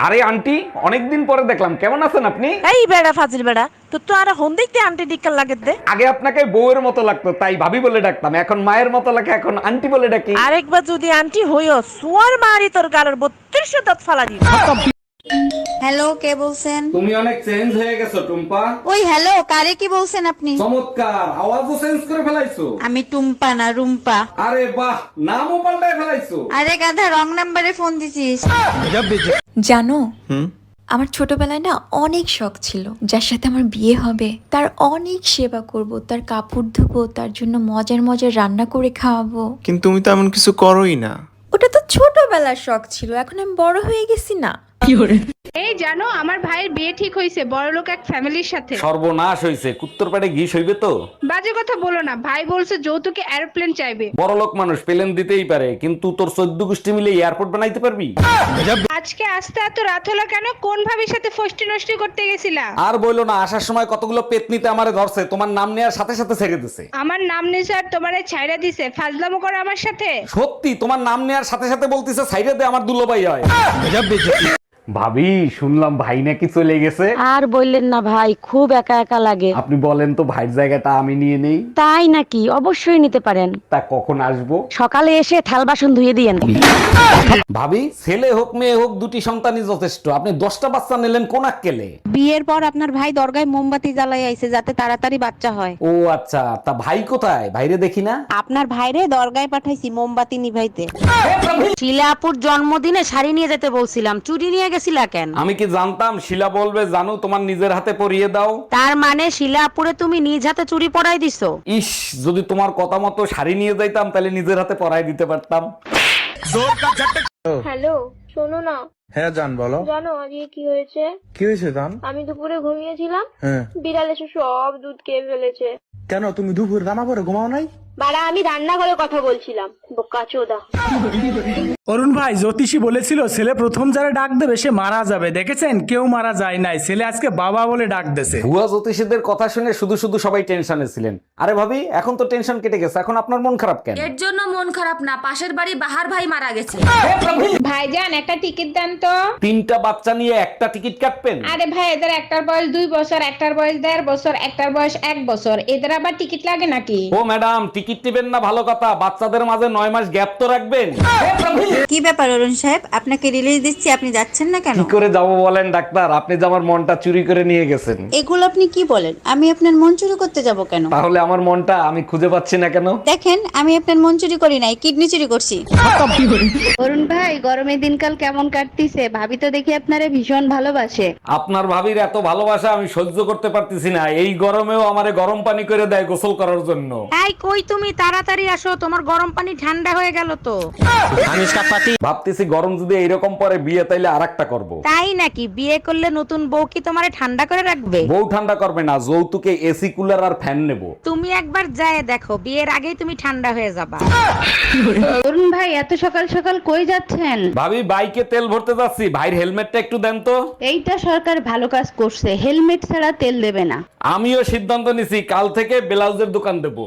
আরে আন্টি, অনেকদিন পরে দেখলাম, কেমন আছেন আপনি? এই বেড়া ফাজিল বেড়া, তো আর হন দেখতে আন্টি ডিক্কার লাগে দে। আগে আপনাকে বউয়ের মতো লাগতো, তাই ভাবি বলে ডাকতাম। এখন মায়ের মতো লাগে, এখন আন্টি বলে ডাকি। আরেকবার যদি আন্টি হইও সোয়ার মারি তোর গালের 32 দাঁত ফালা দিই। হ্যালো, কে বলছেন? তুমি অনেক চেঞ্জ হয়ে গেছো টুম্পা। ওই হ্যালো, কারে কি বলছেন আপনি? চমৎকার, আওয়াজও চেঞ্জ করে ফেলাইছো। আমি টুম্পা না রুম্পা। আরে বাহ, নামও পাল্টায় ফেলাইছো। আরে গাধা, রং নাম্বারে ফোন দিছিস। জানো আমার ছোটবেলায় না অনেক শখ ছিল যার সাথে আমার বিয়ে হবে তার অনেক সেবা করব, তার কাপড় ধোবো, তার জন্য মজার মজার রান্না করে খাওয়াবো। কিন্তু তুমি তো এমন কিছু করোই না। ওটা তো ছোটবেলার শখ ছিল, এখন আমি বড় হয়ে গেছি না। এই জানো আমার ভাইয়ের বিয়ে ঠিক হয়েছে বড়লোক এক ফ্যামিলির সাথে। সর্বনাশ হইছে, কুত্তর পেটে ঘি হইবে তো। বাজে কথা বলো না, ভাই বলছে যৌতুকে এরোপ্লেন চাইবে। বড় লোক মানুষ প্লেন দিতেই পারে, কিন্তু তোর 14 গোষ্ঠী মিলে এয়ারপোর্ট বানাইতে পারবি? আজকে আসতে এত রাত হলো কেন? কোন ভাবির সাথে ফষ্টি নষ্টি করতে গেছিলা? আর বইলো না, আসার সময় কতগুলো পেতনিতে আমারে ধরছে, তোমার নাম নেওয়ার সাথে সাথে ছেড়ে দিছে। আমার নাম নিছে আর তোমারে ছাইরা দিছে, ফাজলামো করো আমার সাথে। সত্যি, তোমার নাম নেওয়ার সাথে সাথে বলতিছে সাইডে দে, আমার দুলোভাই হয়। ভাবি, শুনলাম ভাই নাকি চলে গেছে। আর বললেন না ভাই, খুব একা একা লাগে। আপনি বলেন তো ভাইয়ের জায়গাটা আমি নিয়ে নেই। তাই নাকি? অবশ্যই নিতে পারেন। তা কখন আসবো? সকালে এসে থাল বাসন ধুয়ে দিয়েন। ভাবি, ছেলে হোক মেয়ে হোক, দুটি সন্তানই যথেষ্ট। আপনি 10টা বাচ্চা নিলেন কোন আক্কেলে? বিয়ের পর আপনার ভাই দরগায় মোমবাতি জ্বালাই আইছে যাতে তাড়াতাড়ি বাচ্চা হয়। ও আচ্ছা, তা ভাই কোথায়? ভাইরে দেখি না। আপনার ভাইরে দরগায় পাঠাইছি মোমবাতি নিভাইতে। শিলা আপুর জন্মদিনে শাড়ি নিয়ে যেতে বলছিলাম, চুরি নিয়ে গেছিলা কেন? আমি কি জানতাম শিলা বলবে জানো তোমার নিজের হাতে পরিয়ে দাও। তার মানে শিলা আপুরে তুমি নিজ হাতে চুরি পরাই দিছো? ইস, যদি তোমার কথা মতো শাড়ি নিয়ে যাইতাম তাহলে নিজের হাতে পরাই দিতে পারতাম। হ্যালো, শোনো না। হ্যাঁ জান, বলো। জানো আজকে কি হয়েছে? কি হয়েছে জান? আমি দুপুরে ঘুমিয়েছিলাম, হ্যাঁ। বিড়াল এসে সব দুধ খেয়ে ফেলেছে। কেন, তুমি দুপুর রান্না করে ঘুমাও নাই? বাড়া, আমি রান্নাঘরে কথা বলছিলাম। বোকাচোদা। অরুণ ভাই, জ্যোতিষী বলেছিল ছেলে প্রথম যারা ডাক দেবে সে মারা যাবে। দেখেছেন, কেউ মারা যায় নাই, ছেলে আজকে বাবা বলে ডাক দেছে। ভুয়া জ্যোতিষীদের কথা শুনে শুধু শুধু সবাই টেনশনে ছিলেন। আরে ভাবি, এখন তো টেনশন কেটে গেছে, এখন আপনার মন খারাপ কেন? এর জন্য মন খারাপ না, পাশের বাড়ি বাহার ভাই মারা গেছে। ভাইজান একটা টিকিট দেন তো। 3টা বাচ্চা নিয়ে একটা টিকিট কাটবেন? আরে ভাই, এদের একটার বয়স 2 বছর, একটার বয়স 1.5 বছর, একটার বয়স 1 বছর, এদের আবার টিকিট লাগে নাকি? ও ম্যাডাম, টিকিট নেবেন না ভালো কথা, বাচ্চাদের মাঝে 9 মাস গ্যাপ তো রাখবেন। কি ব্যাপার অরুণ সাহেব, আপনাকে রিলিজ দিচ্ছি, আপনি যাচ্ছেন না কেন? কি করে যাবো বলেন ডাক্তার, আপনি যে আমার মনটা চুরি করে নিয়ে গেছেন। এগুলো আপনি কি বলেন? আমি আপনার মন চুরি করতে যাব কেন? তাহলে আমার মনটা আমি খুঁজে পাচ্ছি না কেন? দেখেন, আমি আপনার মন চুরি করি নাই, কিডনি চুরি করছি। অরুণ ভাই, গরমের দিনকাল কেমন কাটতিছে? ভাবি তো দেখি আপনারে ভীষণ ভালোবাসে। আপনার ভাবির এত ভালোবাসা আমি সহ্য করতে পারতেছি না। এই গরমেও আমারে গরম পানি করে দেয় গোসল করার জন্য। এই কই তুমি, তাড়াতাড়ি আসো, তোমার গরম পানি ঠান্ডা হয়ে গেল তো। ভাবতেছি গরম যদি এইরকম পরে বিয়ে, তাইলে আরেকটা করব। তাই নাকি? বিয়ে করলে নতুন বউ কি তোমারে ঠান্ডা করে রাখবে? বউ ঠান্ডা করবে না, যৌতুকে এসি কুলার আর ফ্যান নেব। তুমি একবার যায় দেখো, বিয়ের আগেই তুমি ঠান্ডা হয়ে যাবা। অরুণ ভাই, এত সকাল সকাল কই যাচ্ছেন? ভাবি, বাইকে তেল ভরতে যাচ্ছি, ভাইয়ের হেলমেটটা একটু দেন তো। এইটা সরকার ভালো কাজ করছে, হেলমেট ছাড়া তেল দেবে না। আমিও সিদ্ধান্ত নিছি, কাল থেকে ব্লাউজের দোকান দেব।